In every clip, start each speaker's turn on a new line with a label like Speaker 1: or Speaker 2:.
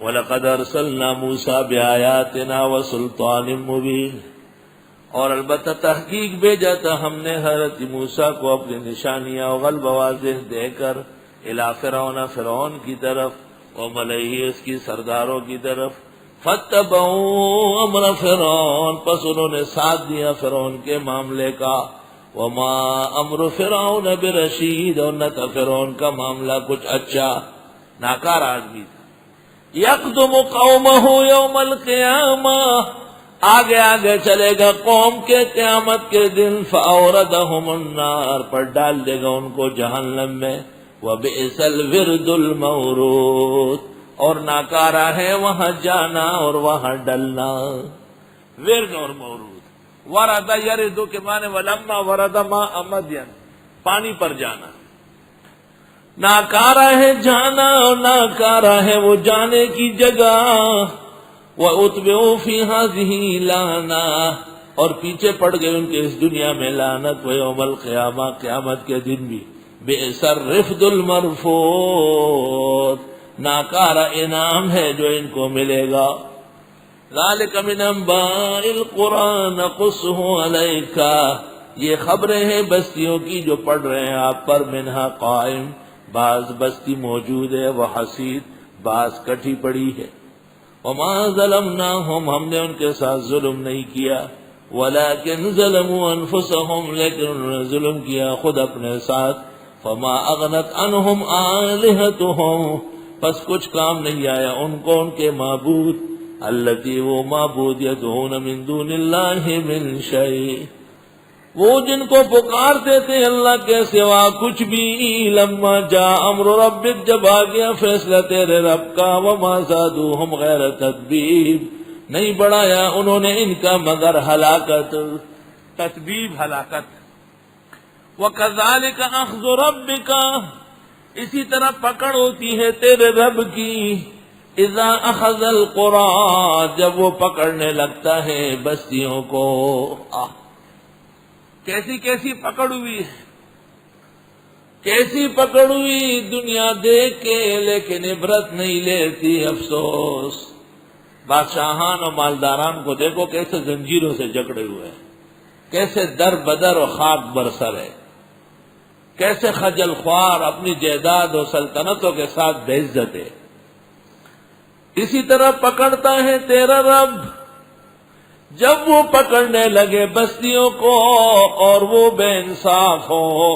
Speaker 1: وَلَقَدْ أَرْسَلْنَا مُوسَىٰ بِآيَاتِنَا وَسُلْطَانٍ مُّبِينٍ، اور البتہ تحقیق بھیجا تھا ہم نے حضرت موسیٰ کو اپنی نشانیاں اور غلبہ واضح دے کر الی فرعون کی طرف وملئہ اس کی سرداروں کی طرف، فاتبعوا امر فرعون، پس انہوں نے ساتھ دیا فرعون کے معاملے کا، وما امر فرعون برشید، اور نہ تھا فرعون کا معاملہ کچھ اچھا، ناکار آدمی تھا، یقدم قومہ یوم القیامہ، آگے آگے چلے گا قوم کے قیامت کے دن، فاوردہم النار، پر ڈال دے گا ان کو جہنم میں، وبئس الورد المورود، اور ناکارا ہے وہاں جانا اور وہاں ڈلنا، ورد اور مورود، ورد یرد کے معنی ولما ورد ماء مدین، پانی پر جانا، ناکارا ہے جانا اور ناکارا ہے وہ جانے کی جگہ، وَأُتْبِعُوا فِي هَٰذِهِ لَعْنَةً، اور پیچھے پڑ گئے ان کے اس دنیا میں لعنت، وَيَوْمَ الْقِيَامَةِ، قیامت کے دن بھی، بِئْسَ الرِّفْدُ الْمَرْفُودُ، ناکارا انعام ہے جو ان کو ملے گا، ذَلِكَ مِنْ أَنبَاءِ الْقُرْآنِ نَقُصُّهُ عَلَيْكَ، یہ خبریں ہیں بستیوں کی جو پڑھ رہے ہیں آپ پر، منہا قائم، بعض بستی موجود ہے، وہ حسید، بعض کٹھی پڑی ہے، وما ظلمناہم، ہم نے ان کے ساتھ ظلم نہیں کیا، ولکن ظلموا انفسہم، لیکن انہوں نے ظلم کیا خود اپنے ساتھ، فما اغنت عنہم آلہتہم، پس کچھ کام نہیں آیا ان کو ان کے معبود، التی وہ معبود یدعون من دون اللہ من شیء، وہ جن کو پکارتے تھے اللہ کے سوا کچھ بھی، لما جاء امر ربک، جب آ گیا فیصلہ تیرے رب کا، وما زادوہم غیر تتبیب، نہیں بڑھایا انہوں نے ان کا مگر ہلاکت، تتبیب ہلاکت، وکذالک اخذ ربک، اسی طرح پکڑ ہوتی ہے تیرے رب کی، اذا اخذ القری، جب وہ پکڑنے لگتا ہے بستیوں کو، کیسی کیسی پکڑ ہوئی ہے، کیسی پکڑ ہوئی، دنیا دیکھ کے لیکن عبرت نہیں لیتی، افسوس، بادشاہان اور مالداران کو دیکھو کیسے زنجیروں سے جکڑے ہوئے ہیں، کیسے در بدر اور خاک برسر ہے، کیسے خجل خوار اپنی جائیداد اور سلطنتوں کے ساتھ بے عزت ہے، اسی طرح پکڑتا ہے تیرا رب جب وہ پکڑنے لگے بستیوں کو اور وہ بے انصاف ہو،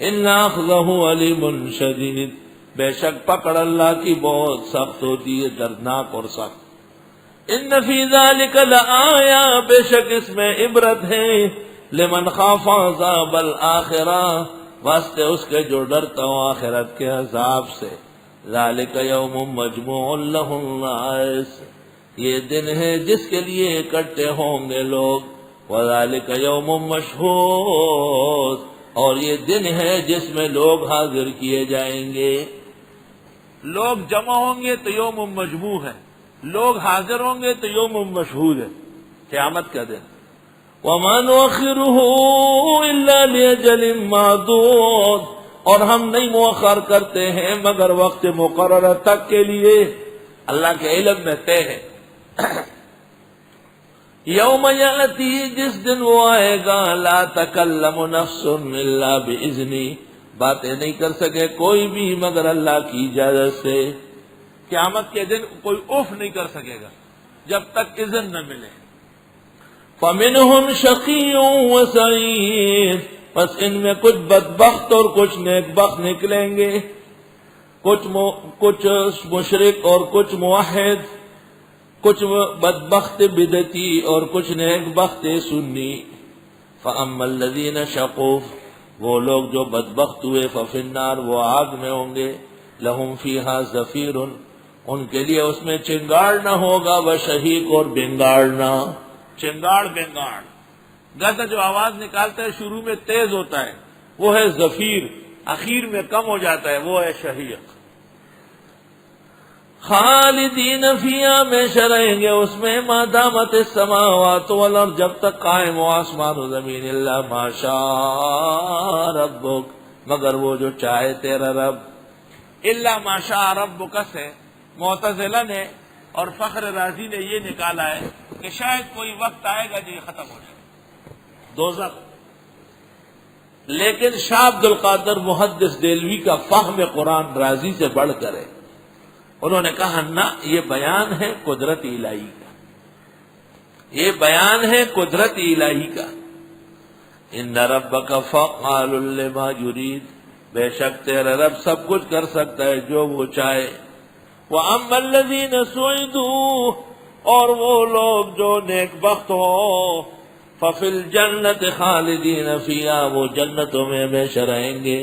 Speaker 1: ان اخذہ علیم شدید، بے شک پکڑ اللہ کی بہت سخت ہوتی ہے، دردناک اور سخت، ان فی ذلک لآیا، بے شک اس میں عبرت ہے، لمن خاف عذاب الآخرہ، واسطے اس کے جو ڈرتا ہو آخرت کے عذاب سے، ذالک یوم مجموع لہ الناس، یہ دن ہے جس کے لیے اکٹھے ہوں گے لوگ، وذالک یوم مشہود، اور یہ دن ہے جس میں لوگ حاضر کیے جائیں گے، لوگ جمع ہوں گے تو یوم مجموع ہے، لوگ حاضر ہوں گے تو یوم مشہود ہے، قیامت کا دن، وما نؤخرہ الا لأجل معدود، اور ہم نہیں مؤخر کرتے ہیں مگر وقت مقررہ تک کے لیے، اللہ کے علم میں طے ہے، یوم یاتی، جس دن وہ آئے گا، لا تکلم نفس الا باذنی، باتیں نہیں کر سکے کوئی بھی مگر اللہ کی اجازت سے، قیامت کے دن کوئی اف نہیں کر سکے گا جب تک اذن نہ ملے، فمنہم شقی و سعید، بس ان میں کچھ بدبخت اور کچھ نیک بخت نکلیں گے، کچھ مشرک اور کچھ موحد، کچھ بدبخت بدعتی اور کچھ نیک بخت سنی، فَأَمَّا الَّذِينَ شَقُوا، وہ لوگ جو بدبخت ہوئے، فَفِي النَّارِ، وہ آگ میں ہوں گے، لَهُمْ فِيهَا زَفِيرٌ، ان کے لیے اس میں چنگاڑنا ہوگا، وشہیق اور بنگاڑنا، چنگاڑ بنگاڑ، گدھا جو آواز نکالتا ہے شروع میں تیز ہوتا ہے وہ ہے زفیر، اخیر میں کم ہو جاتا ہے وہ ہے شہیق، خالدین فیہا، ہمیشہ رہیں گے اس میں، ما دامت السماوات والارض، جب تک قائم ہو آسمان و زمین، الا ما شاء ربک، مگر وہ جو چاہے تیرا رب، الا ما شاء ربک سے معتزلہ نے اور فخر رازی نے یہ نکالا ہے کہ شاید کوئی وقت آئے گا جو یہ ختم ہو جائے دوزخ. لیکن شاہ عبد القادر محدث دہلوی کا فہم قرآن رازی سے بڑھ کر ہے. انہوں نے کہا نہ، یہ بیان ہے قدرت الہی کا، یہ بیان ہے قدرت الہی کا. ان ربک فعال لما یرید، بے شک تیرا رب سب کچھ کر سکتا ہے جو وہ چاہے. وَأَمَّا الَّذِينَ سُعِدُوا، اور وہ لوگ جو نیک بخت ہو، فَفِي الْجَنَّةِ خَالِدِينَ فِيهَا، وہ جنتوں میں ہمیشہ رہیں گے.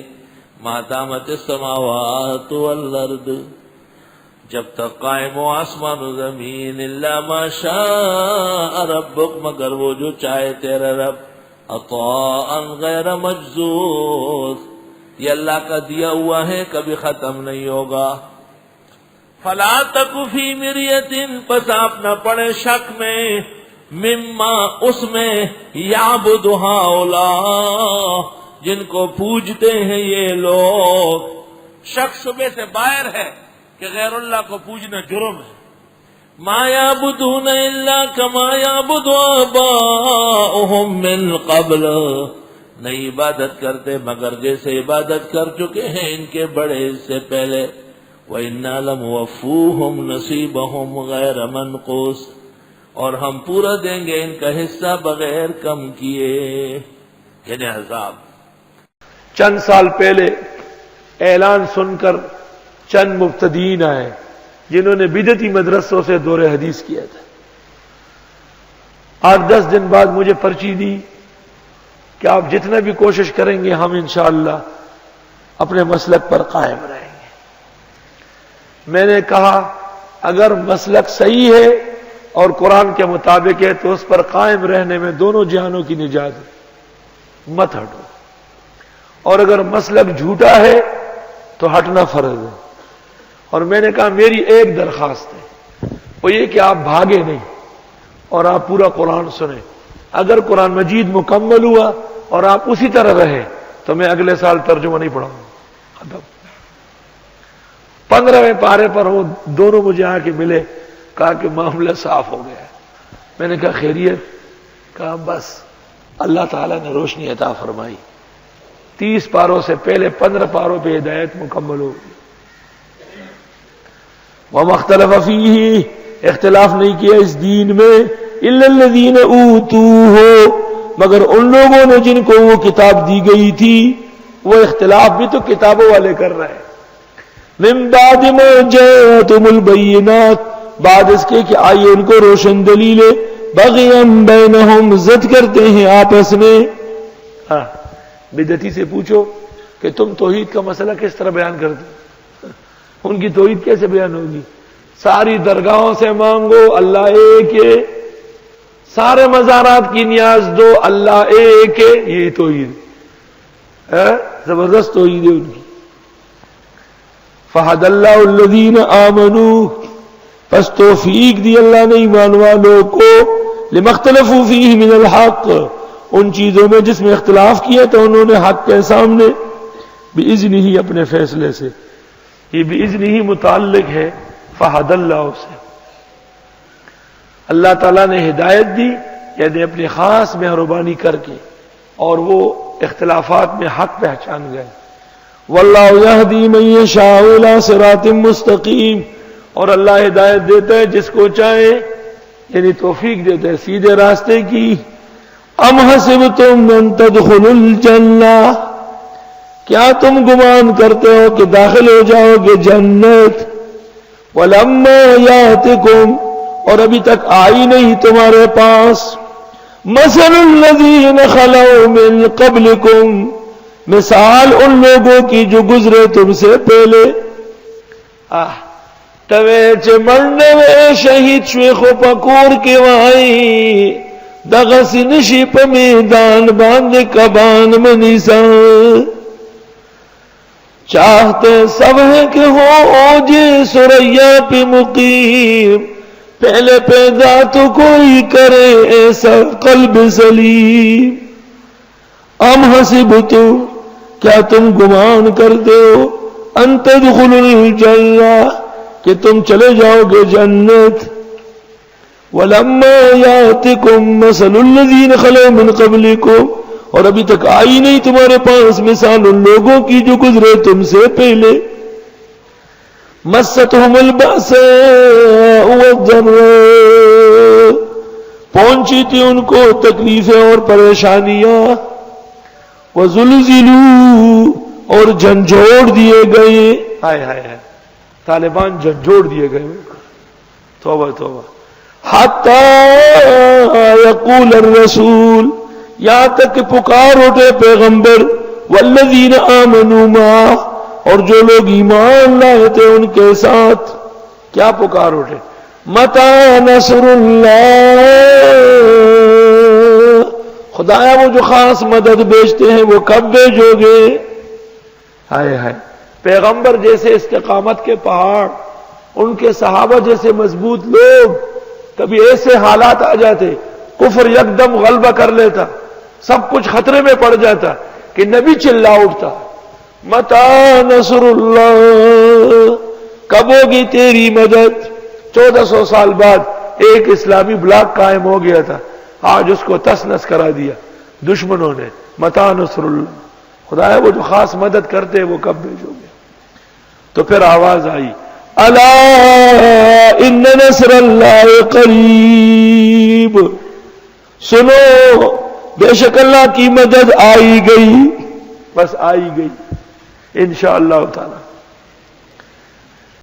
Speaker 1: مَا دَامَتِ السَّمَاوَاتُ وَالْأَرْضُ، جب تک قائم ہو آسمان و زمین. إِلَّا مَا شَاءَ رَبُّكَ، مگر وہ جو چاہے تیرا رب. عطاء غیر مجذوذ، یہ اللہ کا دیا ہوا ہے، کبھی ختم نہیں ہوگا. فلا تک فی مریۃ، پس آپ نہ پڑے شک میں، مما اس میں، یعبد ہؤلاء جن کو پوجتے ہیں یہ لوگ. شک شبے سے باہر ہے کہ غیر اللہ کو پوجنا جرم ہے. ما یعبدون الا کما یعبد آباؤہم من قبل، نہیں عبادت کرتے مگر جیسے عبادت کر چکے ہیں ان کے بڑے سے پہلے. وَإِنَّا لَمُوَفُّوهُمْ نَصِيبَهُمْ غَيْرَ مَنْقُوصٍ، اور ہم پورا دیں گے ان کا حصہ بغیر کم کیے. یعنی عذاب.
Speaker 2: چند سال پہلے اعلان سن کر چند مبتدئین آئے جنہوں نے بدعتی مدرسوں سے دور حدیث کیا تھا. 8-10 دن بعد مجھے پرچی دی کہ آپ جتنا بھی کوشش کریں گے ہم انشاءاللہ اپنے مسلک پر قائم رہیں گے. میں نے کہا اگر مسلک صحیح ہے اور قرآن کے مطابق ہے تو اس پر قائم رہنے میں دونوں جہانوں کی نجات ہے، مت ہٹو. اور اگر مسلک جھوٹا ہے تو ہٹنا فرض ہے. اور میں نے کہا میری ایک درخواست ہے، وہ یہ کہ آپ بھاگے نہیں اور آپ پورا قرآن سنیں. اگر قرآن مجید مکمل ہوا اور آپ اسی طرح رہے تو میں اگلے سال ترجمہ نہیں پڑھاؤں گا. 15ویں پارے پر وہ دونوں مجھے آ کے ملے، کہا کہ معاملہ صاف ہو گیا. میں نے کہا خیریت؟ کہا بس اللہ تعالیٰ نے روشنی عطا فرمائی، 30 پاروں سے پہلے 15 پاروں پہ ہدایت مکمل ہو گئی. وَمَا اخْتَلَفَ فِيهِ، اختلاف نہیں کیا اس دین میں، إِلَّا الَّذِينَ أُوتُوهُ، مگر ان لوگوں نے جن کو وہ کتاب دی گئی تھی. وہ اختلاف بھی تو کتابوں والے کر رہے ہیں. مِن بَعْدِ مَا جَاءَتْهُمُ الْبَيِّنَاتُ، بعد اس کے کہ آئی ان کو روشن دلیلیں. بَغْيًا بَيْنَهُمْ، ضد کرتے ہیں آپس میں. بدعتی سے پوچھو کہ تم توحید کا مسئلہ کس طرح بیان کرتے ہو؟ ان کی توحید کیسے بیان ہوگی؟ ساری درگاہوں سے مانگو اللہ ایک ہے، سارے مزارات کی نیاز دو اللہ ایک ہے، یہ توحید ہے. زبردست توحید ہے ان کی. فَهَدَى اللَّهُ الَّذِينَ آمَنُوا، پس توفیق دی اللہ نے ایمان والوں کو. لِمَا اخْتَلَفُوا فِيهِ مِنَ الْحَقِّ، ان چیزوں میں جس میں اختلاف کیا تو انہوں نے حق کے سامنے. بِإِذْنِهِ، اپنے فیصلے سے. یہ بِإِذْنِهِ متعلق ہے فَهَدَى اللَّهُ سے. اللہ تعالیٰ نے ہدایت دی، یعنی اپنی خاص مہربانی کر کے، اور وہ اختلافات میں حق پہچان گئے. وَاللَّهُ يَهْدِي مَن يَشَاءُ إِلَىٰ صِرَاطٍ مُسْتَقِيمٍ، اور اللہ ہدایت دیتا ہے جس کو چاہے، یعنی توفیق دیتا ہے سیدھے راستے کی. أَمْ حَسِبْتُمْ أَن تَدْخُلُوا الْجَنَّةَ، کیا تم گمان کرتے ہو کہ داخل ہو جاؤ گے جنت؟ وَلَمَّا يَأْتِكُمْ، اور ابھی تک آئی نہیں تمہارے پاس، مَثَلُ الَّذِينَ خَلَوْا مِن قَبْلِكُمْ، مثال ان لوگوں کی جو گزرے تم سے پہلے. توے چمڑنے میں شہید شویخو پکور کے وائی، دغس نشی پا میدان باندھ کبان منیسا. چاہتے سب ہیں کہ ہو اوجے سریا پہ مقیم، پہلے پیدا تو کوئی کرے ایسا قلب سلیم. ام حسبتو، کیا تم گمان کرتے ہو، ان تدخلوا الجنہ، کہ تم چلے جاؤ گے جنت. وَلَمَّا يَأْتِكُمْ مَثَلُ الَّذِينَ خَلَوْا مِنْ قَبْلِكُمْ، اور ابھی تک آئی نہیں تمہارے پاس مثال ان لوگوں کی جو گزرے تم سے پہلے. مَسَّتْهُمُ الْبَأْسَاءُ وَالضَّرَّاءُ، پہنچی تھی ان کو تکلیفیں اور پریشانیاں. وَزُلْزِلُوا، اور جھنجھوڑ دیے گئے. ہائے ہائے ہائے، طالبان جھنجھوڑ دیے گئے. توبہ توبہ. حَتَّى يَقُولَ الرَّسُولُ، یہاں تک کہ پکار اٹھے پیغمبر، وَالَّذِينَ آمَنُوا مَعَهُ، اور جو لوگ ایمان لائے تھے ان کے ساتھ. کیا پکار اٹھے؟ مَتَى نَصْرُ اللَّهِ، خدایا وہ جو خاص مدد بیچتے ہیں وہ کب بھیجو گے؟ ہائے ہائے، پیغمبر جیسے استقامت کے پہاڑ، ان کے صحابہ جیسے مضبوط لوگ، کبھی ایسے حالات آ جاتے کفر یکدم غلبہ کر لیتا، سب کچھ خطرے میں پڑ جاتا کہ نبی چلا اٹھتا، متا نصر اللہ، کب ہوگی تیری مدد؟ 1400 سال بعد ایک اسلامی بلاک قائم ہو گیا تھا، آج اس کو تس نس کرا دیا دشمنوں نے. متا نصر اللہ، خدایا وہ جو خاص مدد کرتے وہ کب بھیجو گے؟ تو پھر آواز آئی، الا ان نصر اللہ قریب، سنو بے شک اللہ کی مدد آئی گئی، بس آئی گئی انشاءاللہ تعالی.